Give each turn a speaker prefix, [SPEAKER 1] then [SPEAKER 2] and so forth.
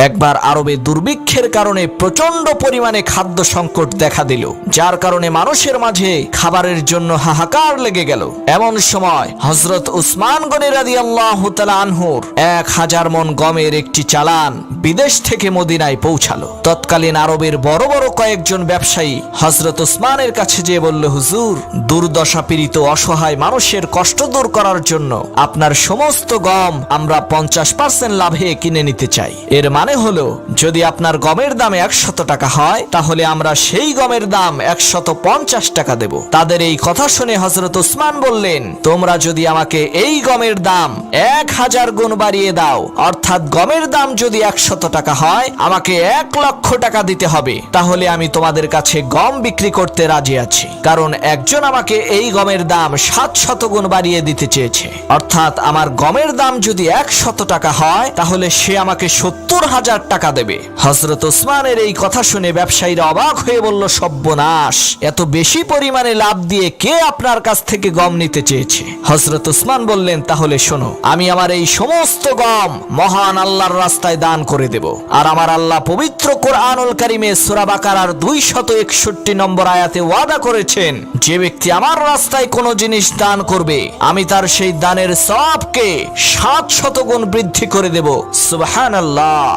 [SPEAKER 1] একবার আরবে দুর্ভিক্ষের কারণে প্রচন্ড পরিমাণে খাদ্য সংকট দেখা দিল, যার কারণে মানুষের মাঝে খাবারের জন্য হাহাকার লেগে গেল। এমন সময় হযরত উসমান গনি রাদিয়াল্লাহু তাআলা আনহুর 1000 মণ গমের একটি চালান বিদেশ থেকে মদিনায় পৌঁছালো। তৎকালীন আরবের বড় বড় কয়েকজন ব্যবসায়ী হযরত উসমানের কাছে যেয়ে বলল, হুজুর, দুর্দশা পীড়িত অসহায় মানুষের কষ্ট দূর করার জন্য আপনার সমস্ত গম আমরা 50% লাভে কিনে নিতে চাই। এর মানে হলো, যদি আপনার গমের দাম 100 টাকা হয়, তাহলে আমরা সেই গমের দাম 150 টাকা দেব। তাদের এই কথা শুনে হযরত উসমান বললেন, তোমরা যদি আমাকে এই গমের দাম 1000 গুণ বাড়িয়ে দাও, অর্থাৎ গমের দাম যদি 100 টাকা হয়, আমাকে 1 লক্ষ টাকা দিতে হবে, তাহলে আমি তোমাদের কাছে গম বিক্রি করতে রাজি আছি। কারণ একজন আমাকে এই গমের দাম 700 গুণ বাড়িয়ে দিতে চেয়েছে, অর্থাৎ আমার গমের দাম যদি 100 টাকা হয়, তাহলে সে আমাকে 70,000 টাকা দেবে। হযরত উসমানের এই কথা শুনে ব্যবসায়ীরা অবাক হয়ে বলল, সর্বনাশ, এত বেশি পরিমাণে লাভ দিয়ে কে আপনার কাছ থেকে গম নিতে চেয়েছে? হযরত উসমান বললেন, তাহলে শোনো, আমি আমার এই সমস্ত গম মহান আল্লাহর রাস্তায় দান করে দেব। আর আমার আল্লাহ পবিত্র কোরআনুল কারীমে সূরা বাকারার 261 নম্বর আয়াতে ওয়াদা করেছেন, যে ব্যক্তি আমার রাস্তায় কোনো জিনিস দান করবে, আমি তার সেই দানের সওয়াবকে 700 গুণ বৃদ্ধি করে দেব। সুবহানাল্লাহ।